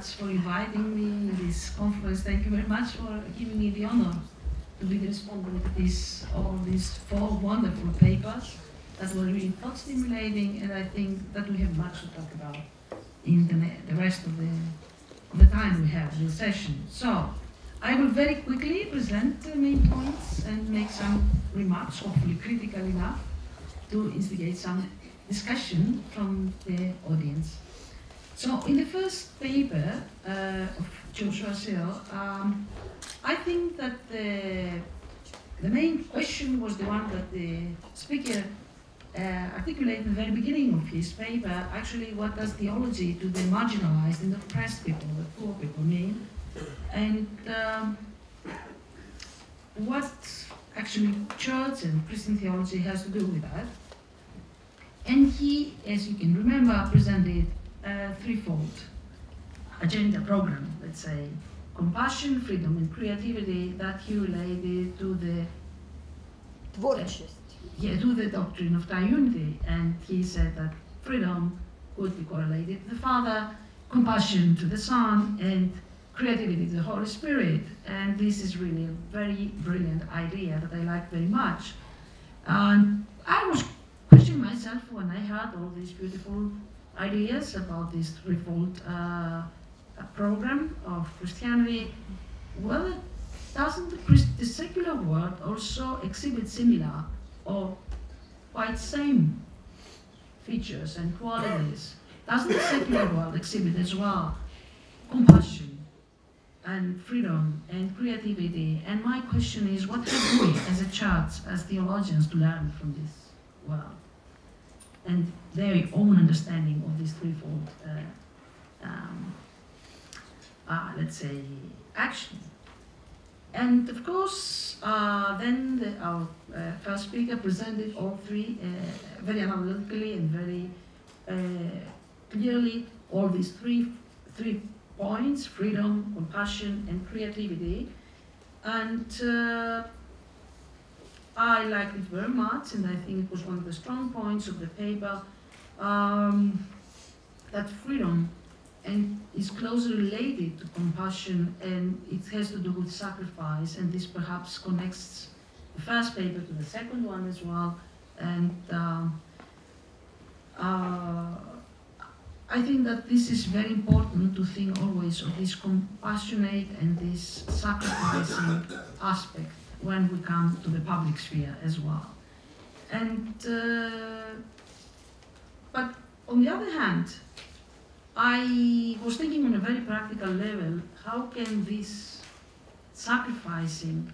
much for inviting me to this conference. Thank you very much for giving me the honor to be responding to all these 4 wonderful papers that were really thought-stimulating, and I think that we have much to talk about in the rest of the time we have in the session. So, I will very quickly present the main points and make some remarks, hopefully critical enough, to instigate some discussion from the audience. So, in the first paper of Joshua Searle, I think that the main question was the one that the speaker articulated at the very beginning of his paper. Actually, what does theology to the marginalized and oppressed people, the poor people, mean? And what actually church and Christian theology has to do with that? And he, as you can remember, presented a threefold agenda program, let's say, compassion, freedom, and creativity, that he related to the to the doctrine of triunity. And he said that freedom could be correlated to the Father, compassion to the Son, and creativity to the Holy Spirit. And this is really a very brilliant idea that I like very much. And I was questioning myself when I heard all these beautiful ideas about this threefold program of Christianity. Well, doesn't the secular world also exhibit similar or quite same features and qualities? Doesn't the secular world exhibit as well compassion and freedom and creativity? And my question is, what have we as a church, as theologians, to learn from this world and their own understanding of this threefold let's say, action? And of course, then our first speaker presented all three very analytically and very clearly, all these three points: freedom, compassion, and creativity. And I liked it very much, and I think it was one of the strong points of the paper, that freedom is closely related to compassion, and it has to do with sacrifice, and this perhaps connects the first paper to the second one as well. And I think that this is very important to think always of this compassionate and this sacrificing aspect when we come to the public sphere as well. And but on the other hand, I was thinking on a very practical level, how can this sacrificing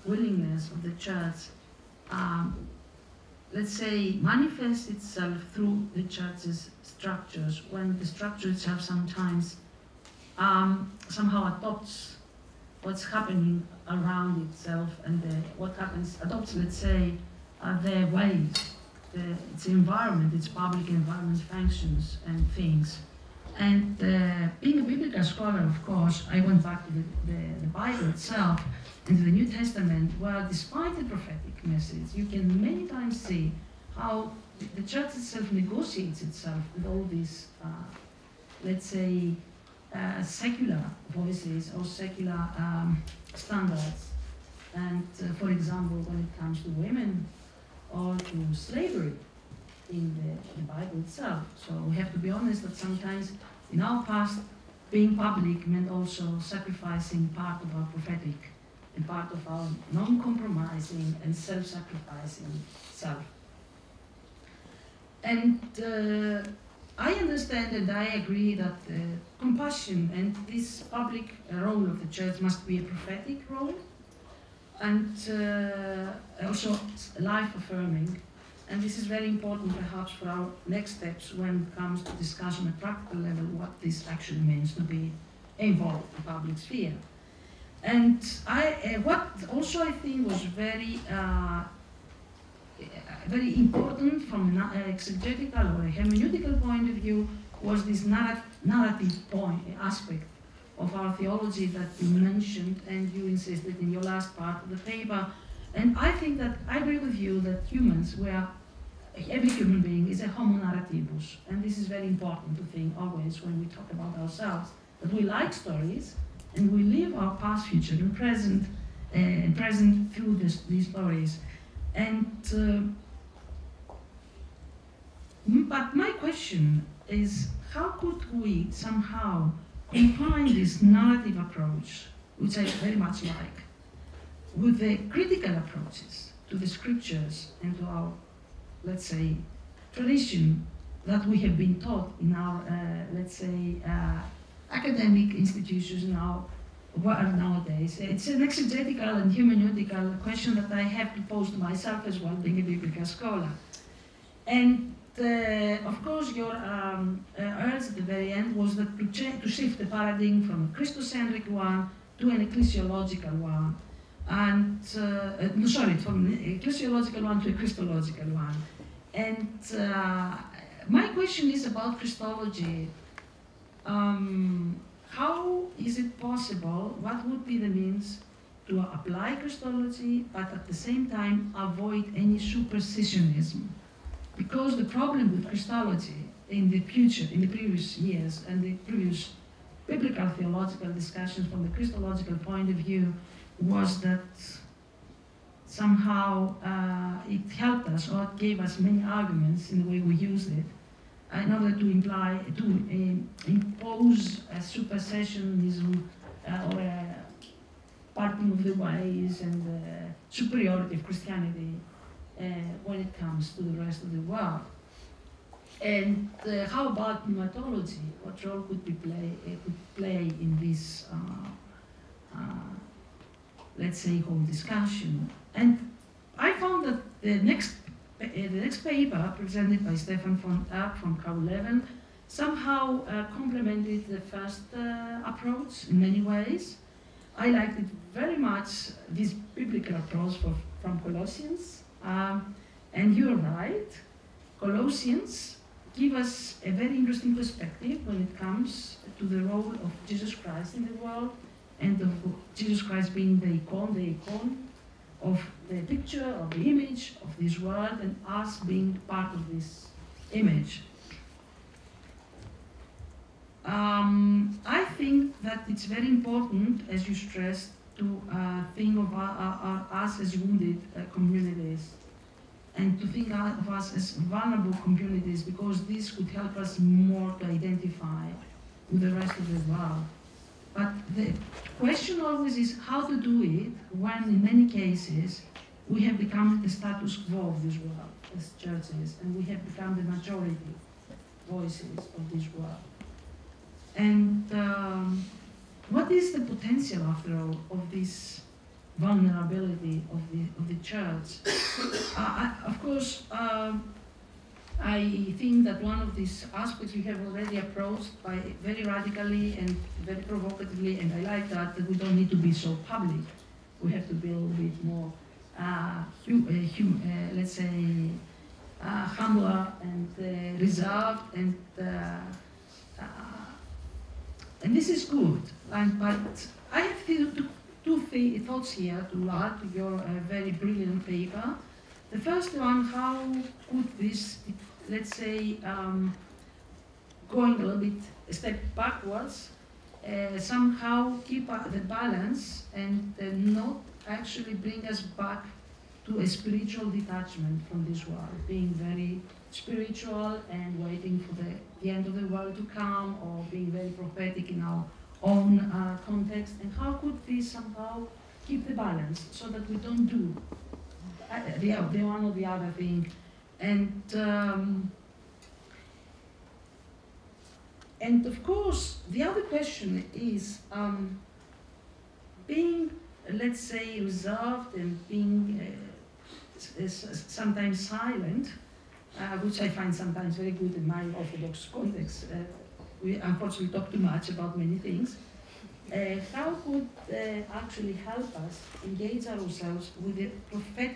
willingness of the church, let's say, manifest itself through the church's structures, when the structure itself sometimes somehow adopts what's happening around itself, and adopts, let's say, their ways, its environment, its public environment functions and things. And being a biblical scholar, of course, I went back to the Bible itself and to the New Testament, where despite the prophetic message, you can many times see how the church itself negotiates itself with all these, let's say, secular voices or secular standards. And for example, when it comes to women or to slavery in the Bible itself. So we have to be honest that sometimes in our past, being public meant also sacrificing part of our prophetic and part of our non-compromising and self-sacrificing self. And I understand and I agree that compassion and this public role of the church must be a prophetic role, and also life-affirming. And this is very important perhaps for our next steps when it comes to discuss on a practical level what this actually means to be involved in the public sphere. And what also I think was very important from an exegetical or a hermeneutical point of view was this narrative aspect of our theology that you mentioned and you insisted in your last part of the paper. And I think that I agree with you that every human being is a homo narrativus, and this is very important to think always when we talk about ourselves, that we like stories, and we live our past, future, and present through these stories. And but my question is, how could we somehow combine this narrative approach, which I very much like, with the critical approaches to the scriptures and to our, let's say, tradition that we have been taught in our, let's say, academic institutions now, nowadays. It's an exegetical and hermeneutical question that I have to pose to myself as well, being a biblical scholar. And of course, your urge at the very end was that to shift the paradigm from a Christocentric one to an ecclesiological one. And, from an ecclesiological one to a Christological one. And my question is about Christology. How is it possible, what would be the means to apply Christology, but at the same time avoid any supersessionism? Because the problem with Christology in the previous years, and the previous biblical theological discussions from the Christological point of view, was that somehow it helped us, or it gave us many arguments in the way we used it, in order to impose a supersessionism or a parting of the ways and superiority of Christianity when it comes to the rest of the world. And how about pneumatology? What role could play in this, let's say, whole discussion? And I found that the next paper presented by Stefan von Erck from Carl Levin somehow complemented the first approach in many ways. I liked it very much, this biblical approach from Colossians. And you're right, Colossians give us a very interesting perspective when it comes to the role of Jesus Christ in the world, and of Jesus Christ being the icon of the picture, of the image of this world, and us being part of this image. I think that it's very important, as you stressed, to think of us as wounded communities, and to think of us as vulnerable communities, because this could help us more to identify with the rest of the world. But the question always is how to do it when, in many cases, we have become the status quo of this world as churches, and we have become the majority voices of this world. And what is the potential, after all, of this vulnerability of the church? Of course, I think that one of these aspects you have already approached by very radically and very provocatively, and I like that we don't need to be so public. We have to be a little bit more, let's say, humbler and reserved, and this is good. But I have two thoughts here to add to your very brilliant paper. The first one, how could this, let's say, going a little bit a step backwards, somehow keep the balance and not actually bring us back to a spiritual detachment from this world, being very spiritual and waiting for the end of the world to come, or being very prophetic in our own context, and how could this somehow keep the balance so that we don't do the one or the other thing. And of course, the other question is being, let's say, reserved and being sometimes silent, which I find sometimes very good in my Orthodox context. We unfortunately talk too much about many things. How could actually help us engage ourselves with the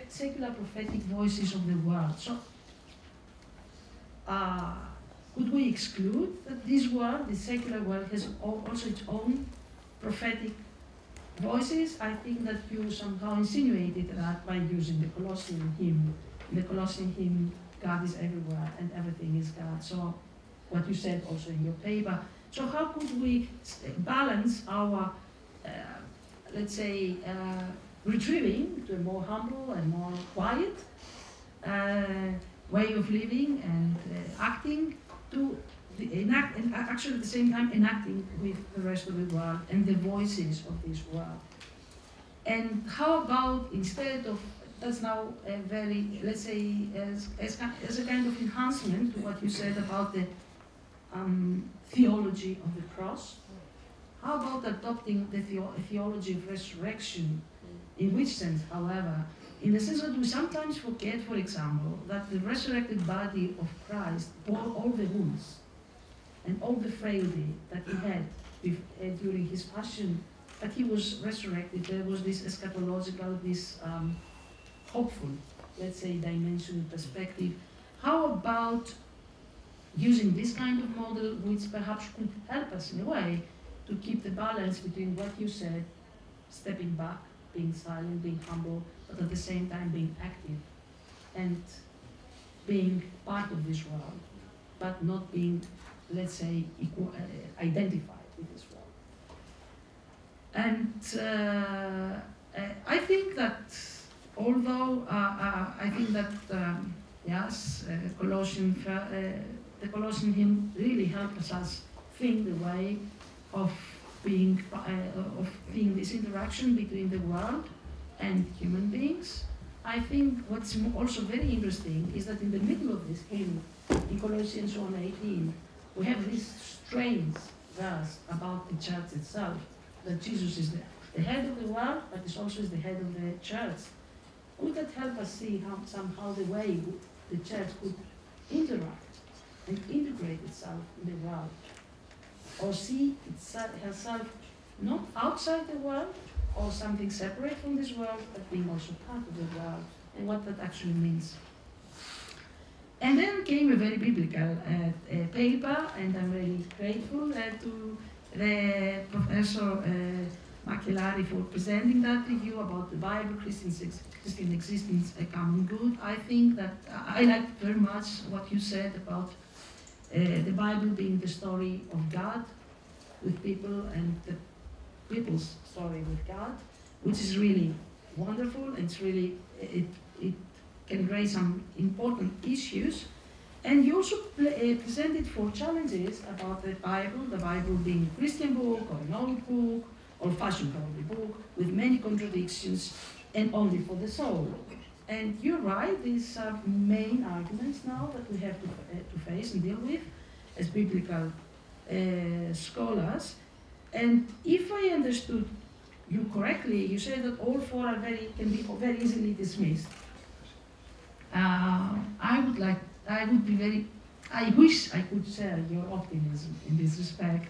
secular prophetic voices of the world? So, could we exclude that this world, the secular world, has also its own prophetic voices? I think that you somehow insinuated that by using the Colossian hymn. In the Colossian hymn, God is everywhere and everything is God. So, what you said also in your paper. So how could we balance our, let's say, retrieving to a more humble and more quiet way of living and acting to enact, and actually at the same time enacting with the rest of the world and the voices of this world. And how about, instead of, that's now a very, let's say, as a kind of enhancement to what you said about the theology of the cross, how about adopting the theology of resurrection? In which sense, however, in the sense that we sometimes forget, for example, that the resurrected body of Christ bore all the wounds and all the frailty that he had during his passion, but he was resurrected. There was this eschatological, this hopeful, let's say, dimension, perspective. How about using this kind of model, which perhaps could help us in a way to keep the balance between what you said, stepping back, being silent, being humble, but at the same time being active and being part of this world, but not being, let's say, identified with this world. And I think that, although I think that, yes, the Colossian hymn really helps us think the way of being this interaction between the world and human beings. I think what's also very interesting is that in the middle of this hymn, in Colossians 1:18, we have this strange verse about the church itself, that Jesus is the head of the world, but is also the head of the church. Would that help us see how somehow the way the church could interact and integrate itself in the world, or see herself not outside the world or something separate from this world, but being also part of the world, and what that actually means. And then came a very biblical paper, and I'm really grateful to the Professor Plenary for presenting that to you about the Bible, Christian existence, a common good. I think that I like very much what you said about the Bible being the story of God with people and the people's story with God, which is really wonderful, and it's really, it can raise some important issues. And you also presented 4 challenges about the Bible being a Christian book or an old book, old-fashioned holy book, with many contradictions and only for the soul. And you're right, these are main arguments now that we have to face and deal with as biblical scholars. And if I understood you correctly, you said that all 4 are can be very easily dismissed. I wish I could share your optimism in this respect.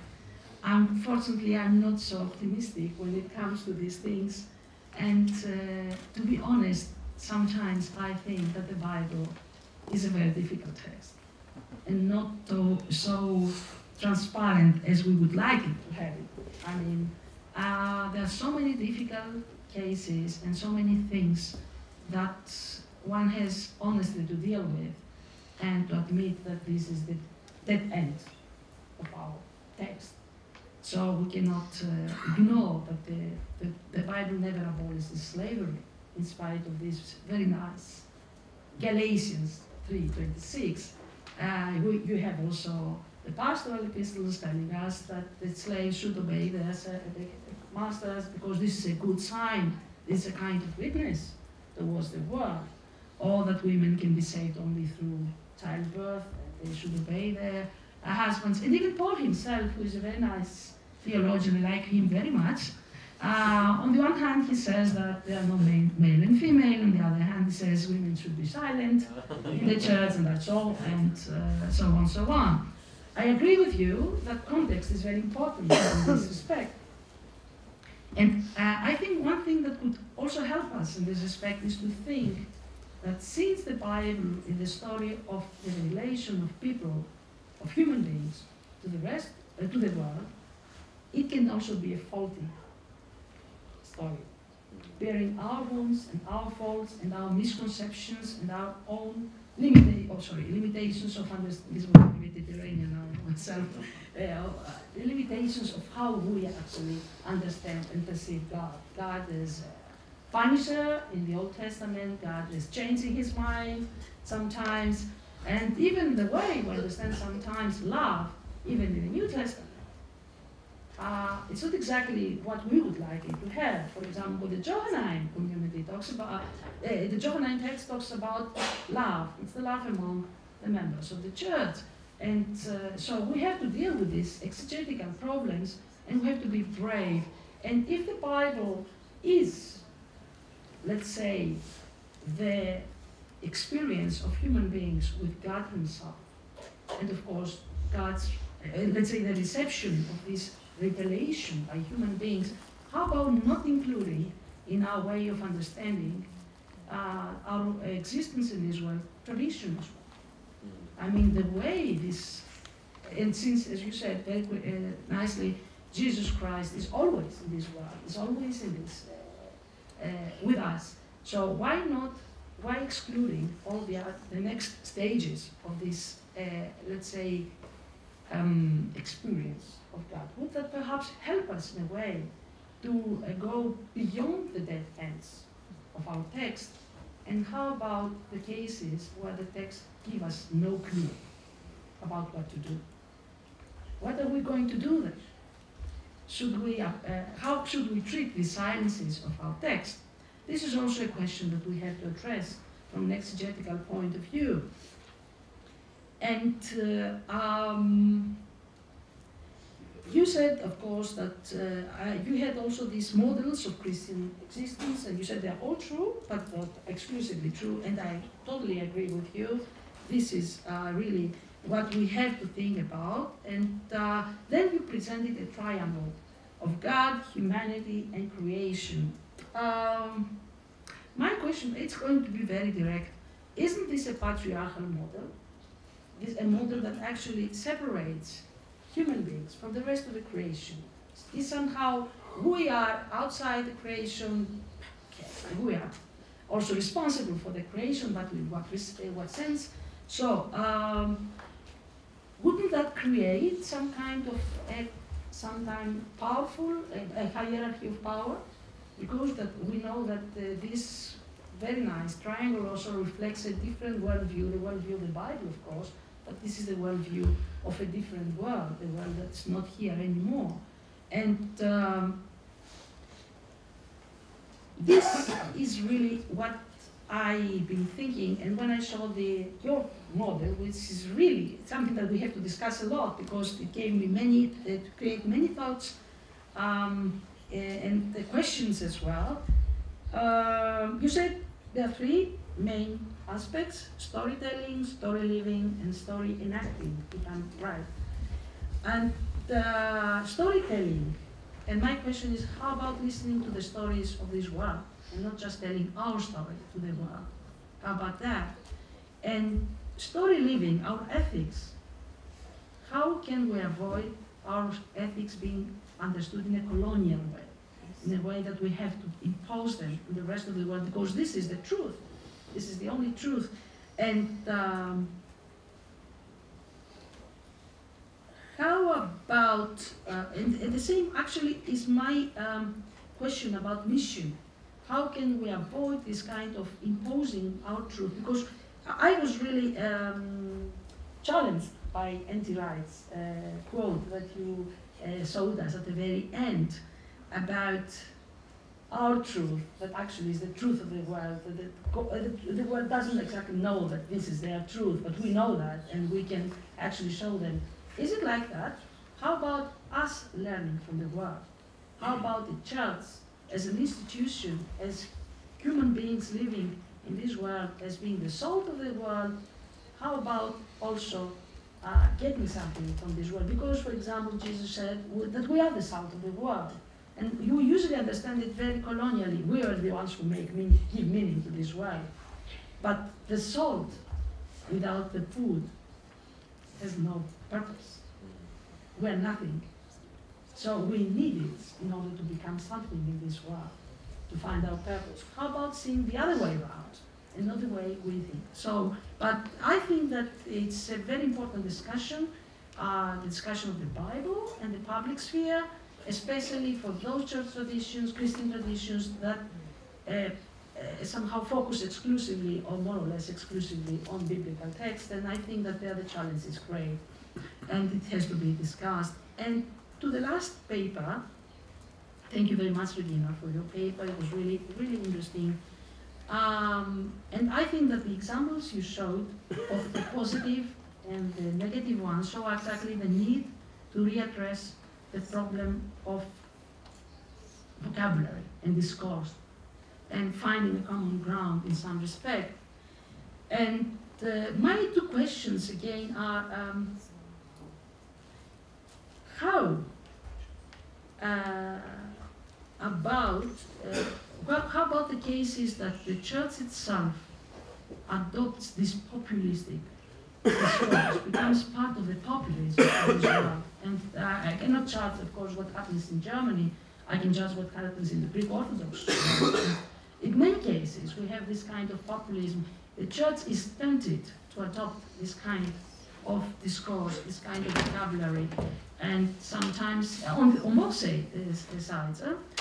Unfortunately, I'm not so optimistic when it comes to these things. And to be honest, sometimes I think that the Bible is a very difficult text and not so transparent as we would like it to have it. I mean, there are so many difficult cases and so many things that one has honestly to deal with, and to admit that this is the dead end of our text. So we cannot ignore that the Bible never abolishes slavery, in spite of this very nice Galatians 3:26. You have also the pastoral epistles telling us that the slaves should obey their masters because this is a good sign, this is a kind of witness towards the world, or that women can be saved only through childbirth, and they should obey their husbands. And even Paul himself, who is a very nice theologian, I like him very much. On the one hand, he says that there are no male and female. On the other hand, he says women should be silent in the church, and that's all, and so on, so on. I agree with you that context is very important in this respect. And I think one thing that could also help us in this respect is to think that since the Bible is the story of the relation of people, of human beings, to the rest, to the world, it can also be a faulty story, bearing our wounds and our faults and our misconceptions and our own limitations of understanding. This was Mediterranean now. myself, the limitations of how we actually understand and perceive God. God is a punisher in the Old Testament, God is changing his mind sometimes, and even the way we understand sometimes love, even in the New Testament, it's not exactly what we would like it to have. For example, the Johannine community talks about, the Johannine text talks about love. It's the love among the members of the church. And so we have to deal with these exegetical problems, and we have to be brave. And if the Bible is, let's say, the experience of human beings with God himself, and of course God's, let's say, the reception of this revelation by human beings, how about not including in our way of understanding our existence in this world tradition as well? I mean, the way this, and since, as you said very nicely, Jesus Christ is always in this world, is always in this, with us. So why not, why excluding all the next stages of this, let's say, experience of God? Would that perhaps help us in a way to go beyond the dead ends of our text? And how about the cases where the text gives us no clue about what to do? What are we going to do then? Should we, how should we treat the silences of our text? This is also a question that we have to address from an exegetical point of view. And you said, of course, that you had also these models of Christian existence, and you said they're all true, but not exclusively true, and I totally agree with you. This is really what we have to think about. And then you presented a triangle of God, humanity, and creation. My question, it's going to be very direct. Isn't this a patriarchal model? Is a model that actually separates human beings from the rest of the creation? Is somehow we are outside the creation, we are also responsible for the creation, but in what sense? So, wouldn't that create some kind of sometime powerful, a hierarchy of power? Because that we know that this very nice triangle also reflects a different worldview, the worldview of the Bible, of course, but this is the worldview of a different world, a world that's not here anymore. And this is really what I've been thinking, and when I saw your model, which is really something that we have to discuss a lot, because it gave me it created many thoughts and the questions as well. You said there are three main aspects: storytelling, story living, and story enacting, if I'm right. And storytelling, and my question is, how about listening to the stories of this world, and not just telling our story to the world? How about that? And story living, our ethics, how can we avoid our ethics being understood in a colonial way, in a way that we have to impose them to the rest of the world, because this is the truth. This is the only truth. And how about, and the same actually is my question about mission. How can we avoid this kind of imposing our truth? Because I was really challenged by N.T. Wright's quote that you showed us at the very end about our truth, that actually is the truth of the world. The world doesn't exactly know that this is their truth, but we know that, and we can actually show them. Is it like that? How about us learning from the world? How about the church as an institution, as human beings living in this world, as being the salt of the world? How about also getting something from this world? Because, for example, Jesus said that we are the salt of the world. And you usually understand it very colonially. We are the ones who give meaning to this world. But the salt without the food has no purpose. We're nothing. So we need it in order to become something in this world, to find our purpose. How about seeing the other way around, and not the way we think? So, but I think that it's a very important discussion. the discussion of the Bible and the public sphere, especially for those church traditions, Christian traditions that somehow focus exclusively, or more or less exclusively, on biblical text. And I think that there the challenge is great, and it has to be discussed. And to the last paper, thank you very much, Regina, for your paper. It was really, really interesting. And I think that the examples you showed of the positive and the negative ones show exactly the need to readdress the problem of vocabulary and discourse and finding a common ground in some respect. And my two questions again are how about the cases that the church itself adopts this populistic discourse, becomes part of the populism as well? And I cannot judge, of course, what happens in Germany. I can judge what happens in the Greek Orthodox Church. In many cases, we have this kind of populism. The church is tempted to adopt this kind of discourse, this kind of vocabulary, and sometimes on both sides,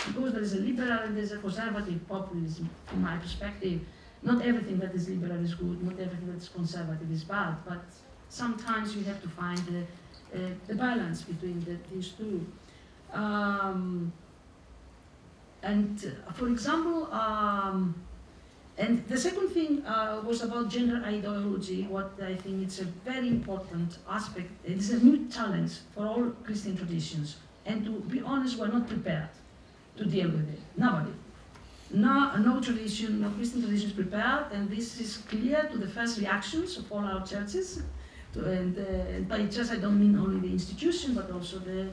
because there is a liberal and there is a conservative populism, from my perspective. Not everything that is liberal is good, not everything that is conservative is bad, but sometimes you have to find the balance between these two. For example, and the second thing was about gender ideology, what I think it's a very important aspect. It is a new challenge for all Christian traditions. And to be honest, we're not prepared to deal with it. Nobody. No tradition, no Christian tradition is prepared, and this is clear to the first reactions of all our churches. And by church, I don't mean only the institution, but also the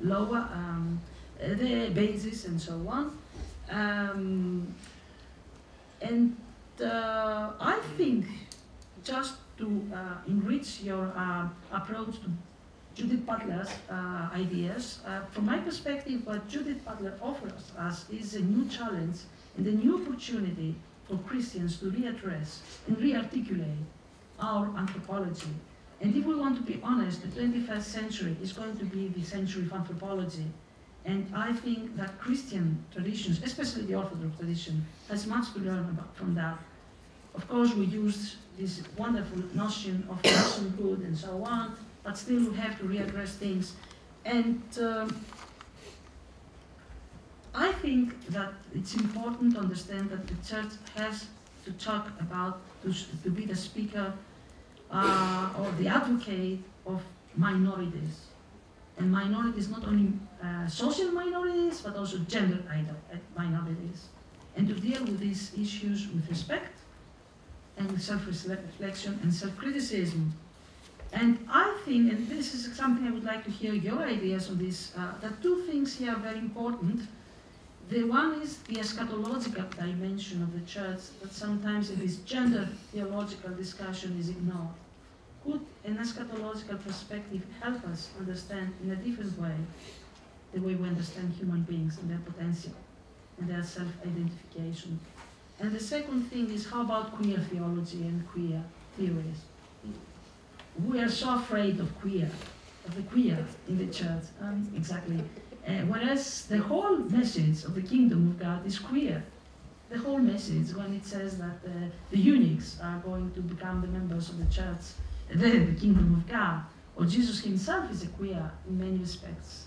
lower, the basis and so on. I think, just to enrich your approach to Judith Butler's ideas, from my perspective, what Judith Butler offers us is a new challenge and a new opportunity for Christians to readdress and rearticulate our anthropology. And if we want to be honest, the 21st century is going to be the century of anthropology. And I think that Christian traditions, especially the Orthodox tradition, has much to learn from that. Of course, we use this wonderful notion of personhood and so on, but still we have to readdress things. And I think that it's important to understand that the church has to talk about, to be the speaker or the advocate of minorities. And minorities, not only social minorities, but also gender minorities. And to deal with these issues with respect and self-reflection and self-criticism. And I think, and this is something I would like to hear your ideas on this, that two things here are very important. The one is the eschatological dimension of the church, that sometimes in this gender theological discussion is ignored. Could an eschatological perspective help us understand in a different way the way we understand human beings and their potential and their self-identification? And the second thing is, how about queer theology and queer theories? We are so afraid of the queer in the church, exactly. Whereas the whole message of the kingdom of God is queer. The whole message, when it says that the eunuchs are going to become the members of the church, the kingdom of God, or Jesus himself is a queer in many respects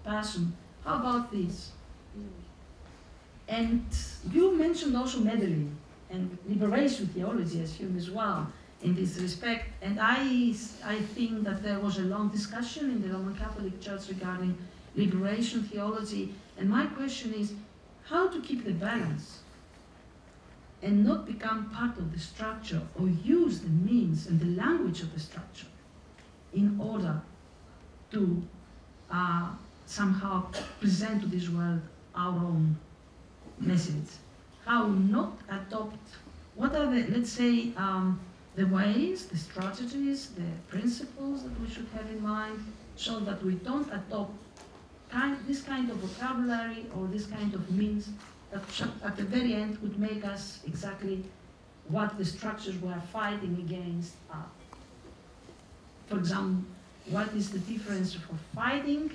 person. How about this? And you mentioned also meddling and liberation theology as Hume as well in this respect. And I think that there was a long discussion in the Roman Catholic Church regarding liberation theology. And my question is, how to keep the balance and not become part of the structure or use the means and the language of the structure in order to somehow present to this world our own message. How not adopt, what are the, let's say, the ways, the strategies, the principles that we should have in mind so that we don't adopt this kind of vocabulary or this kind of means that at the very end would make us exactly what the structures we're fighting against are. For example, what is the difference for fighting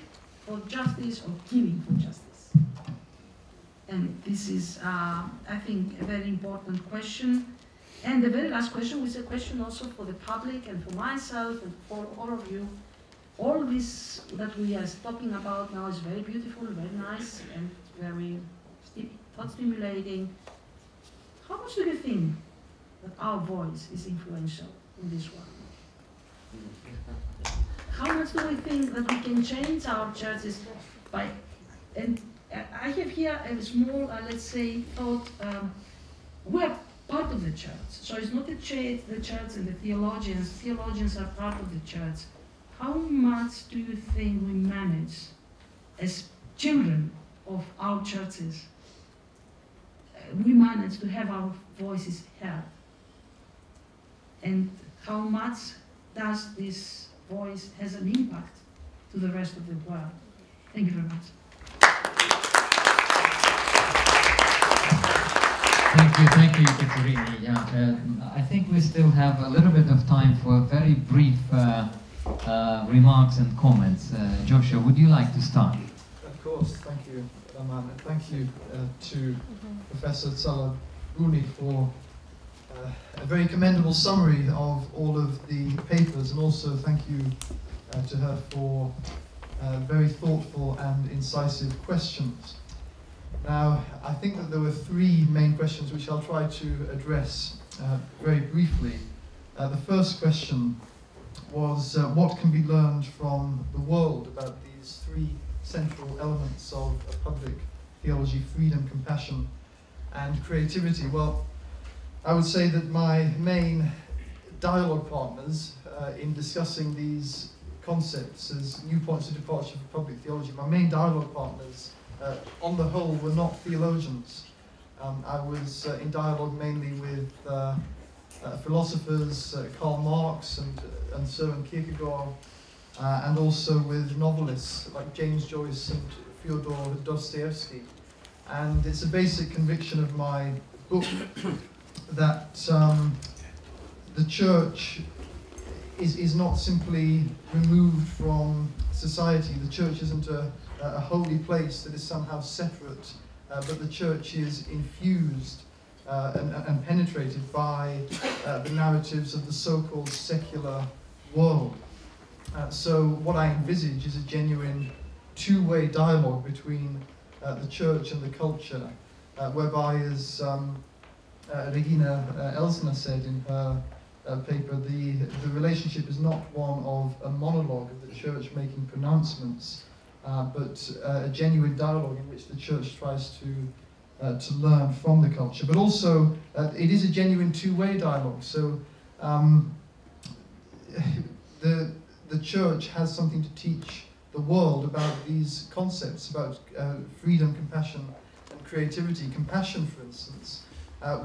for justice or killing for justice? And this is, I think, a very important question. And the very last question was a question also for the public and for myself and for all of you. All this that we are talking about now is very beautiful, very nice, and very thought-stimulating. How much do you think that our voice is influential in this world? How much do we think that we can change our churches by, and I have here a small, let's say, thought, we're part of the church. So it's not the church and the theologians are part of the church. How much do you think we manage as children of our churches? We manage to have our voices heard. And how much does this voice has an impact to the rest of the world? Thank you very much. Thank you, Ekaterini. Yeah, I think we still have a little bit of time for very brief remarks and comments. Joshua, would you like to start? Of course, thank you, Roman, and thank you to Professor Tsalampouni for a very commendable summary of all of the papers, and also thank you to her for very thoughtful and incisive questions. Now, I think that there were three main questions which I'll try to address very briefly. The first question was what can be learned from the world about these three central elements of public theology: freedom, compassion, and creativity. Well, I would say that my main dialogue partners in discussing these concepts as new points of departure for public theology, my main dialogue partners on the whole were not theologians. I was in dialogue mainly with philosophers, Karl Marx and Søren Kierkegaard, and also with novelists like James Joyce and Fyodor Dostoevsky. And it's a basic conviction of my book that the church is not simply removed from society. The church isn't a holy place that is somehow separate, but the church is infused and penetrated by the narratives of the so-called secular world. So what I envisage is a genuine two-way dialogue between the church and the culture, whereby, as Regina Elsner said in her paper, the relationship is not one of a monologue of the church making pronouncements, but a genuine dialogue in which the church tries to learn from the culture. But also, it is a genuine two-way dialogue. So the church has something to teach the world about these concepts, about freedom, compassion, and creativity. Compassion, for instance.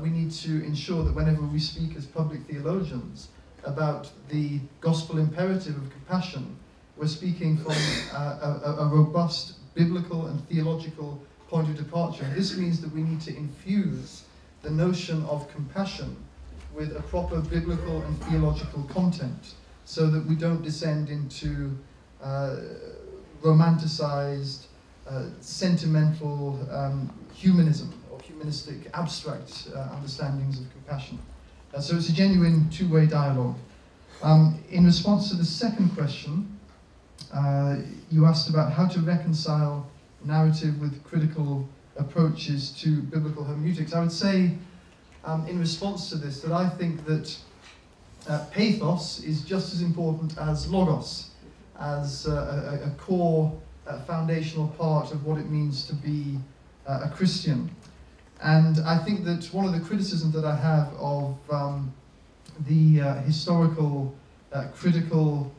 We need to ensure that whenever we speak as public theologians about the gospel imperative of compassion, we're speaking from a robust biblical and theological point of departure. And this means that we need to infuse the notion of compassion with a proper biblical and theological content, so that we don't descend into romanticized, sentimental humanism, humanistic, abstract understandings of compassion. So it's a genuine two-way dialogue. In response to the second question, you asked about how to reconcile narrative with critical approaches to biblical hermeneutics. I would say, in response to this, that I think that pathos is just as important as logos, as a core, foundational part of what it means to be a Christian. And I think that one of the criticisms that I have of the historical, critical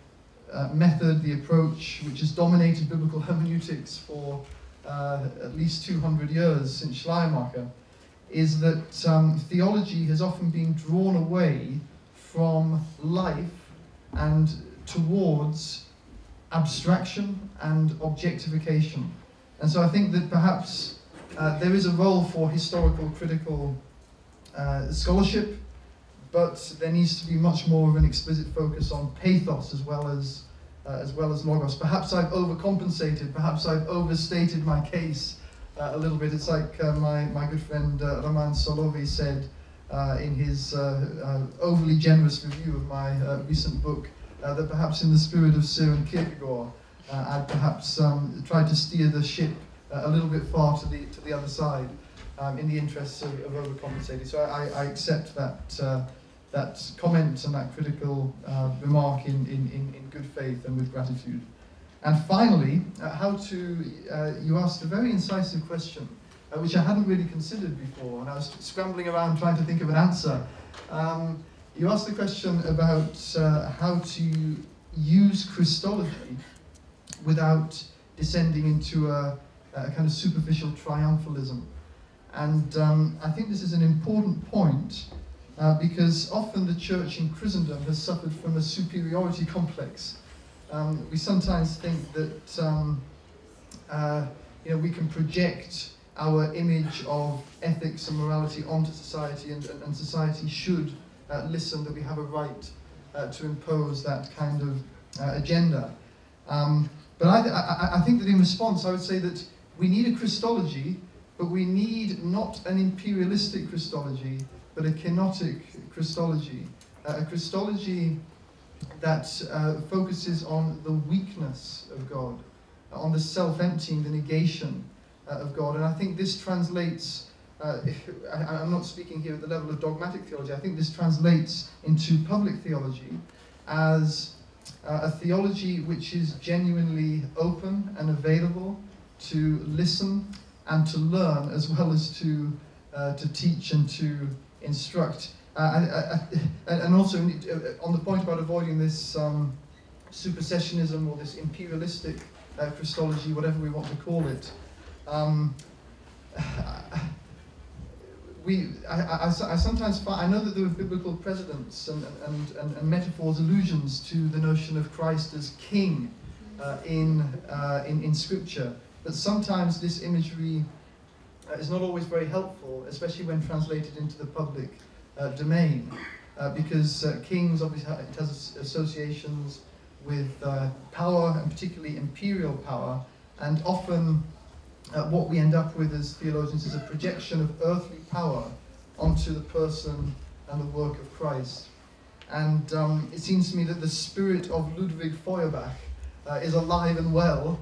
method, the approach which has dominated biblical hermeneutics for at least 200 years since Schleiermacher, is that theology has often been drawn away from life and towards abstraction and objectification. And so I think that perhaps there is a role for historical critical scholarship, but there needs to be much more of an explicit focus on pathos as well as as well as logos. Perhaps I've overcompensated, perhaps I've overstated my case a little bit. It's like my good friend Roman said in his overly generous review of my recent book, that perhaps in the spirit of Søren Kierkegaard, I'd perhaps tried to steer the ship a little bit far to the other side in the interests of overcompensating. So I accept that comment and that critical remark in good faith and with gratitude. And finally, you asked a very incisive question, which I hadn't really considered before, and I was scrambling around trying to think of an answer. You asked the question about how to use Christology without descending into a kind of superficial triumphalism. And I think this is an important point, because often the church in Christendom has suffered from a superiority complex. We sometimes think that we can project our image of ethics and morality onto society, and society should listen, that we have a right to impose that kind of agenda. But I think that in response, I would say that we need a Christology, but we need not an imperialistic Christology, but a kenotic Christology. A Christology that focuses on the weakness of God, on the self-emptying, the negation of God. And I think this translates, I'm not speaking here at the level of dogmatic theology, I think this translates into public theology as a theology which is genuinely open and available to listen and to learn, as well as to teach and to instruct. And also on the point about avoiding this supersessionism or this imperialistic Christology, whatever we want to call it, I sometimes find, I know that there are biblical precedents and metaphors, allusions to the notion of Christ as king in Scripture, but sometimes this imagery is not always very helpful, especially when translated into the public domain, because kings, obviously, it has associations with power, and particularly imperial power, and often what we end up with as theologians is a projection of earthly power onto the person and the work of Christ. And it seems to me that the spirit of Ludwig Feuerbach is alive and well,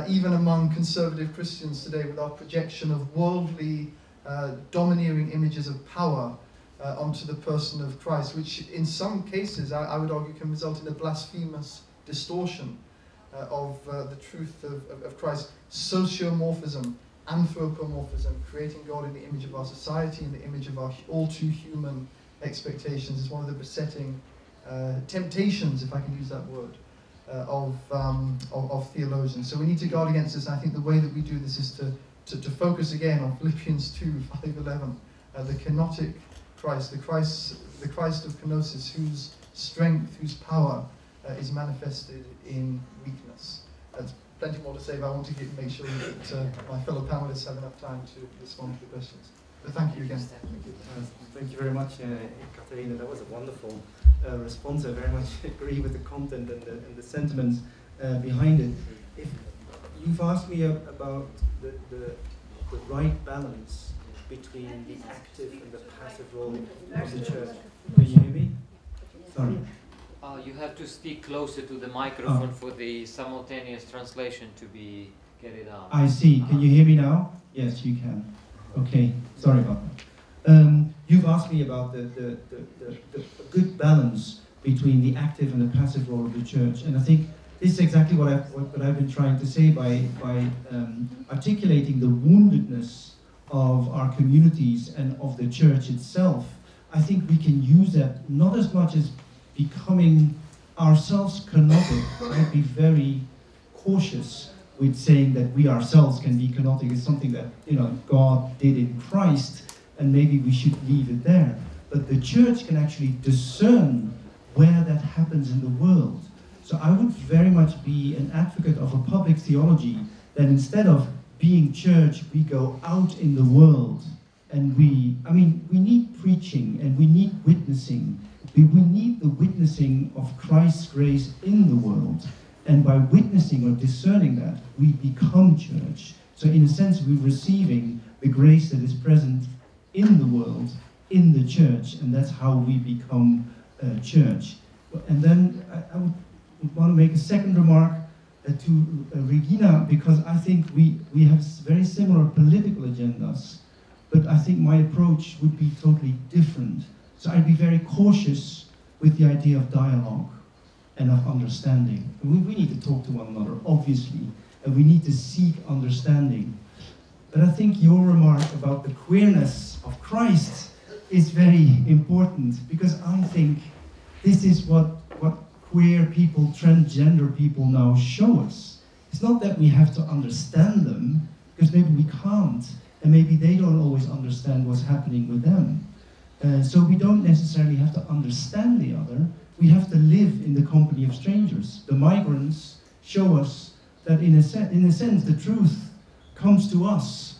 even among conservative Christians today, with our projection of worldly, domineering images of power onto the person of Christ, which in some cases, I would argue, can result in a blasphemous distortion of the truth of Christ. Sociomorphism, anthropomorphism, creating God in the image of our society, in the image of our all too human expectations, is one of the besetting temptations, if I can use that word, of theologians. So we need to guard against this, and I think the way that we do this is to focus again on Philippians 2:5-11, the kenotic Christ, the Christ of kenosis, whose strength, whose power is manifested in weakness. There's plenty more to say, but I want to make sure that my fellow panelists have enough time to respond to the questions. But thank you again. Thank you very much, Ekaterini. That was a wonderful response. I very much agree with the content and the sentiments behind it. If you've asked me about the right balance between the active and the passive role of the church. Can you hear me? Sorry. You have to speak closer to the microphone for the simultaneous translation to be carried out. I see. Can you hear me now? Yes, you can. Okay. Sorry about that. You've asked me about the good balance between the active and the passive role of the church, and I think this is exactly what I've been trying to say by articulating the woundedness of our communities and of the church itself. I think we can use that not as much as becoming ourselves kenotic. I'd be very cautious with saying that we ourselves can be kenotic. It's something that God did in Christ, and maybe we should leave it there. But the church can actually discern where that happens in the world. So I would very much be an advocate of a public theology that instead of being church, we go out in the world, and we need preaching and we need witnessing. We need the witnessing of Christ's grace in the world. And by witnessing or discerning that, we become church. So in a sense, we're receiving the grace that is present in the world, in the church, and that's how we become church. And then I would want to make a second remark to Regina, because I think we have very similar political agendas, but I think my approach would be totally different. So I'd be very cautious with the idea of dialogue and of understanding. We need to talk to one another, obviously, and we need to seek understanding. But I think your remark about the queerness of Christ is very important, because I think this is what queer people, transgender people now show us. It's not that we have to understand them, because maybe we can't, and maybe they don't always understand what's happening with them. So we don't necessarily have to understand the other, we have to live in the company of strangers. The migrants show us that in a sense the truth comes to us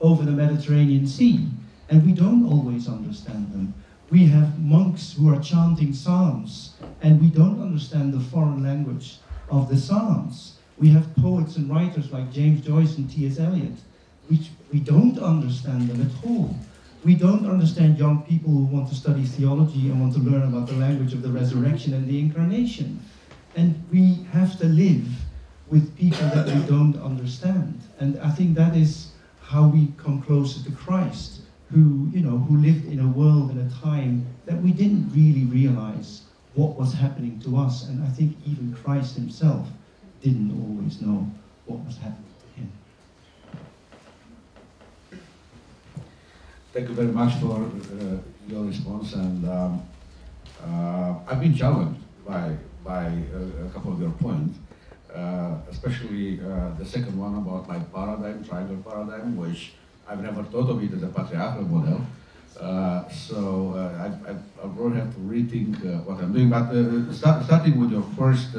over the Mediterranean Sea, and we don't always understand them. We have monks who are chanting psalms, and we don't understand the foreign language of the psalms. We have poets and writers like James Joyce and T.S. Eliot, which we don't understand them at all. We don't understand young people who want to study theology and want to learn about the language of the resurrection and the incarnation. And we have to live with people that we don't understand. And I think that is how we come closer to Christ, who lived in a world and a time that we didn't really realize what was happening to us. And I think even Christ himself didn't always know what was happening to him. Thank you very much for your response, and I've been challenged by a couple of your points, especially the second one about my paradigm, triangle paradigm, which I've never thought of it as a patriarchal model. So I will have to rethink what I'm doing. But starting with your first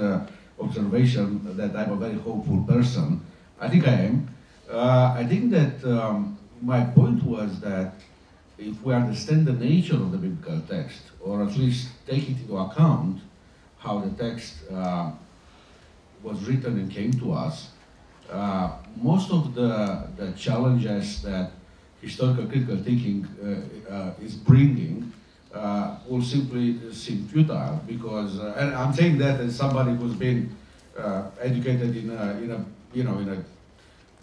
observation that I'm a very hopeful person, I think I am. I think that my point was that if we understand the nature of the biblical text, or at least take it into account how the text was written and came to us, most of the challenges that historical critical thinking is bringing will simply seem futile, because, and I'm saying that as somebody who's been educated in a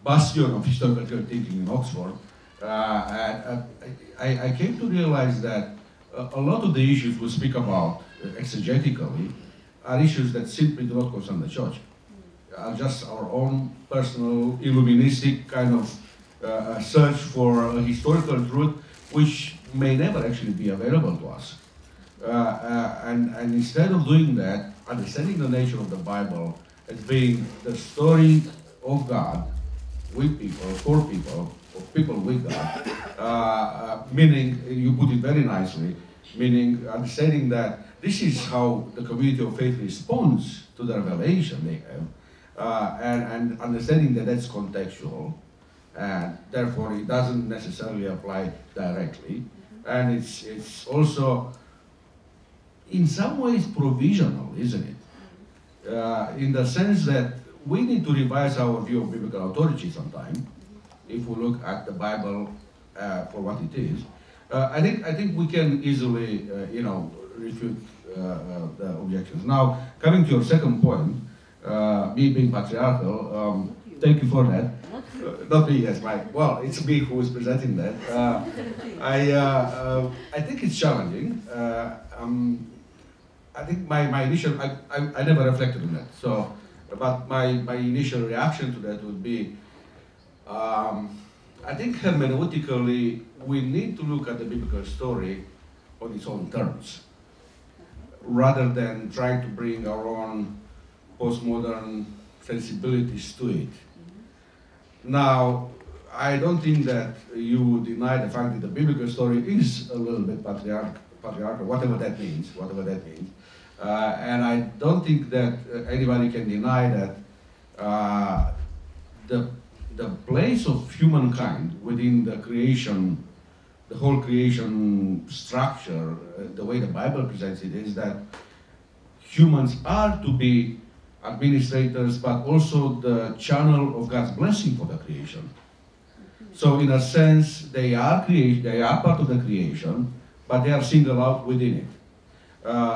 bastion of historical critical thinking in Oxford. I came to realize that a lot of the issues we speak about exegetically are issues that simply do not concern the church, are just our own personal illuministic kind of search for a historical truth, which may never actually be available to us. And instead of doing that, understanding the nature of the Bible as being the story of God with people, for people, of people with God, meaning, you put it very nicely, meaning understanding that this is how the community of faith responds to the revelation they have, and understanding that that's contextual, and therefore it doesn't necessarily apply directly, and it's also in some ways provisional, isn't it? In the sense that we need to revise our view of biblical authority sometime, if we look at the Bible for what it is. I think we can easily, refute the objections. Now, coming to your second point, me being patriarchal, thank you for that. Not me, yes, well, it's me who is presenting that. I think it's challenging. I think my initial, I never reflected on that. So, but my initial reaction to that would be, I think hermeneutically, we need to look at the biblical story on its own terms, rather than trying to bring our own postmodern sensibilities to it. Now, I don't think that you deny the fact that the biblical story is a little bit patriarchal, whatever that means. And I don't think that anybody can deny that the place of humankind within the creation, the whole creation structure, the way the Bible presents it, is that humans are to be administrators, but also the channel of God's blessing for the creation. So in a sense, they are part of the creation, but they are singled out within it.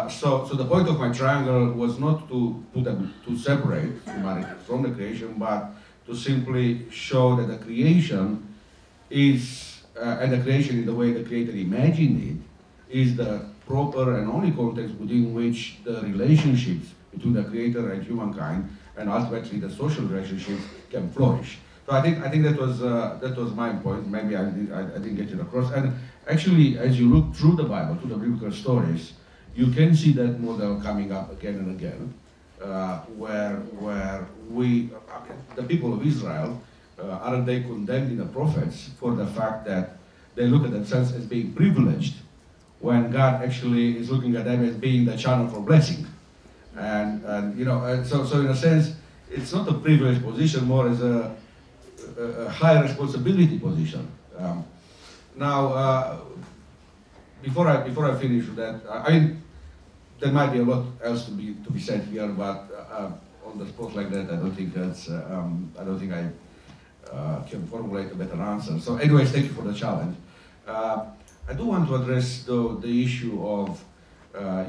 So the point of my triangle was not to put them to separate humanity from the creation, but to simply show that the creation is, and the creation in the way the Creator imagined it, is the proper and only context within which the relationships between the Creator and humankind, and ultimately the social relationships, can flourish. So I think that was my point. Maybe I didn't get it across. And actually, as you look through the Bible, through the biblical stories, you can see that model coming up again and again, where the people of Israel, aren't they condemned in the prophets for the fact that they look at themselves as being privileged, when God actually is looking at them as being the channel for blessing. And you know, so in a sense, it's not a privileged position, more as a high responsibility position. Now, before I finish with that, I mean, there might be a lot else to be said here, but on the spot like that, I don't think I can formulate a better answer. So, anyways, thank you for the challenge. I do want to address the issue of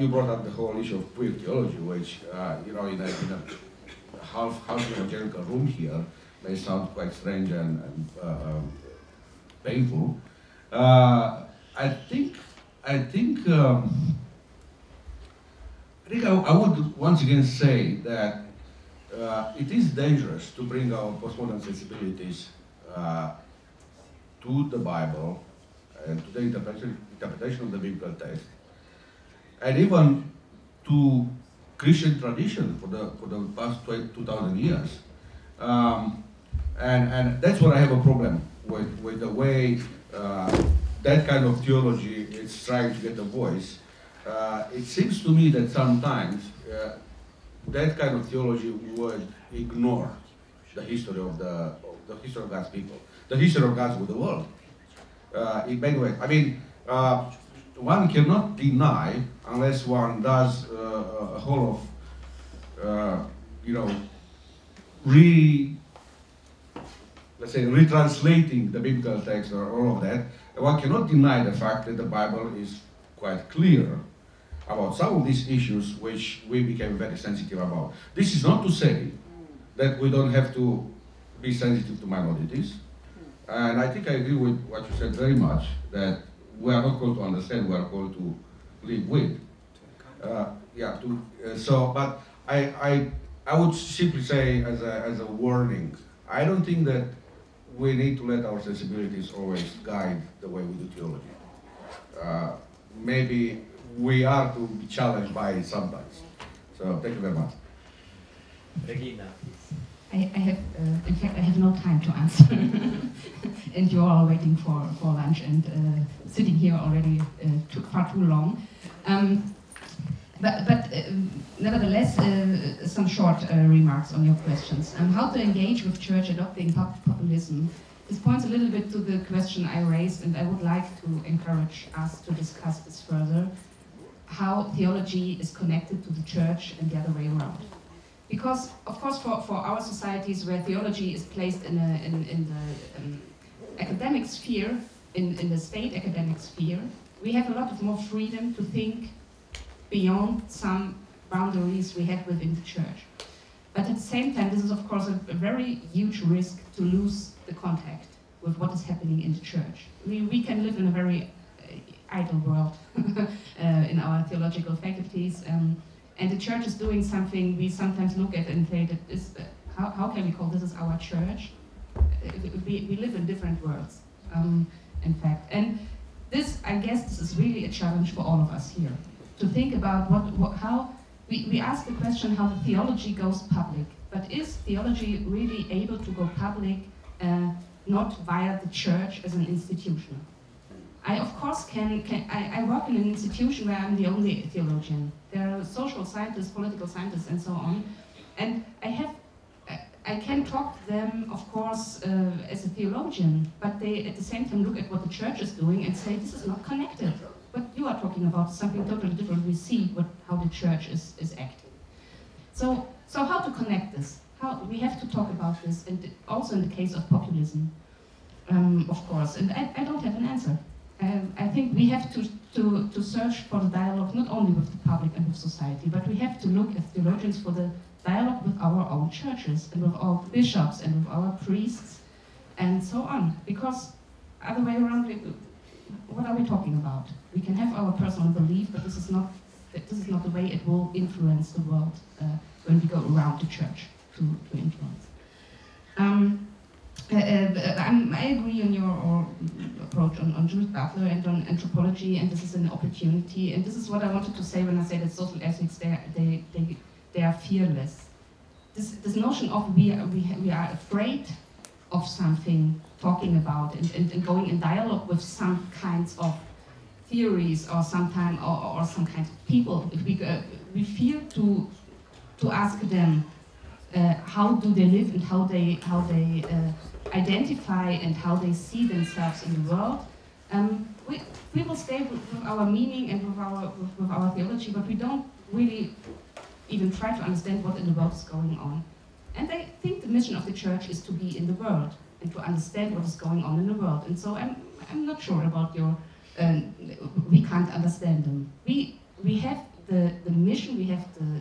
you brought up the whole issue of queer theology, which you know, in a half evangelical room here may sound quite strange and painful. I think I would once again say that it is dangerous to bring our postmodern sensibilities to the Bible and to the interpretation of the biblical text, and even to Christian tradition for the past 2,000 years. And that's what I have a problem with the way that kind of theology is trying to get a voice. It seems to me that sometimes that kind of theology would ignore the history of the history of God's people, the history of God's with the world. In many ways, I mean, one cannot deny unless one does a whole of, you know, let's say retranslating the biblical text or all of that. One cannot deny the fact that the Bible is quite clear about some of these issues which we became very sensitive about. This is not to say that we don't have to be sensitive to minorities. And I think I agree with what you said very much, that we are not called to understand, we are called to live with. But I would simply say as a warning, I don't think that we need to let our sensibilities always guide the way we do theology. Maybe we are to be challenged by it sometimes. So thank you very much. Regina, please. I have, in fact, I have no time to answer. And you're all waiting for lunch and sitting here already far too long. But nevertheless, some short remarks on your questions. How to engage with church adopting populism. This points a little bit to the question I raised, and I would like to encourage us to discuss this further, how theology is connected to the church and the other way around. Because, of course, for our societies where theology is placed in the academic sphere, in the state academic sphere, we have a lot of more freedom to think beyond some boundaries we have within the church. But at the same time, this is, of course, a very huge risk to lose the contact with what is happening in the church. We can live in a very idle world in our theological faculties. And the church is doing something we sometimes look at and say that this, how can we call this as our church? We live in different worlds, in fact. And this, I guess, this is really a challenge for all of us here. To think about how we ask the question how the theology goes public, but is theology really able to go public not via the church as an institution? I, of course, I work in an institution where I'm the only theologian. There are social scientists, political scientists, and so on. And I can talk to them, of course, as a theologian, but they, at the same time, look at what the church is doing and say, this is not connected. What you are talking about is something totally different. We see how the church is acting. So how to connect this? How we have to talk about this, and also in the case of populism, of course. And I don't have an answer. I think we have to search for the dialogue not only with the public and with society, but we have to look as theologians for the dialogue with our own churches and with our bishops and with our priests and so on. Because other way around, what are we talking about? We can have our personal belief, but this is not the way it will influence the world when we go around the church to influence. I agree on your approach on Judith Butler and on anthropology, and this is an opportunity. And this is what I wanted to say when I say that social ethics they are fearless. This notion of we are afraid of something, talking about and going in dialogue with some kinds of theories or some kinds of people. If we fear to ask them how do they live and how they identify and how they see themselves in the world. We will stay with our meaning and with our theology, but we don't really even try to understand what in the world is going on. And I think the mission of the church is to be in the world and to understand what is going on in the world. And so I'm not sure about your we can't understand them. We have the mission, we have the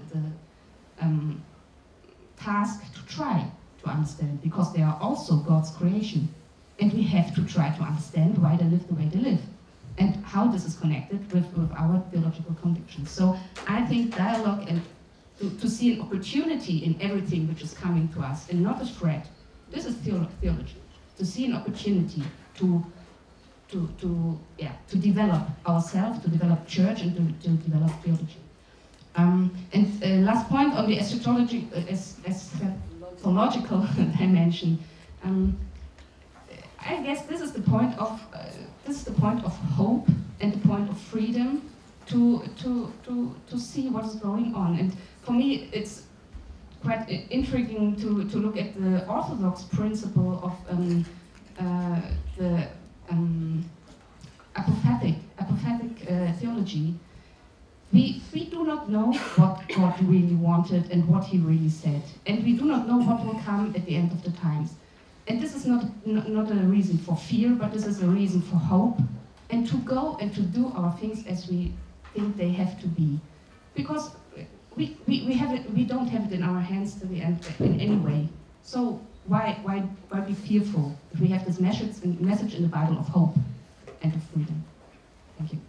task to try to understand, because they are also God's creation. And we have to try to understand why they live the way they live and how this is connected with our theological convictions. So I think dialogue and to see an opportunity in everything which is coming to us and not a threat, this is theology. To see an opportunity to develop ourselves, to develop church, and to develop theology. And last point on the eschatology, eschatological dimension. I guess this is the point of hope and the point of freedom to see what is going on. And for me, it's quite intriguing to look at the Orthodox principle of the apophatic theology. We do not know what God really wanted and what he really said. And we do not know what will come at the end of the times. And this is not a reason for fear, but this is a reason for hope, and to go and to do our things as we think they have to be. Because we don't have it in our hands to the end in any way. So why be fearful if we have this message in the Bible of hope and of freedom? Thank you.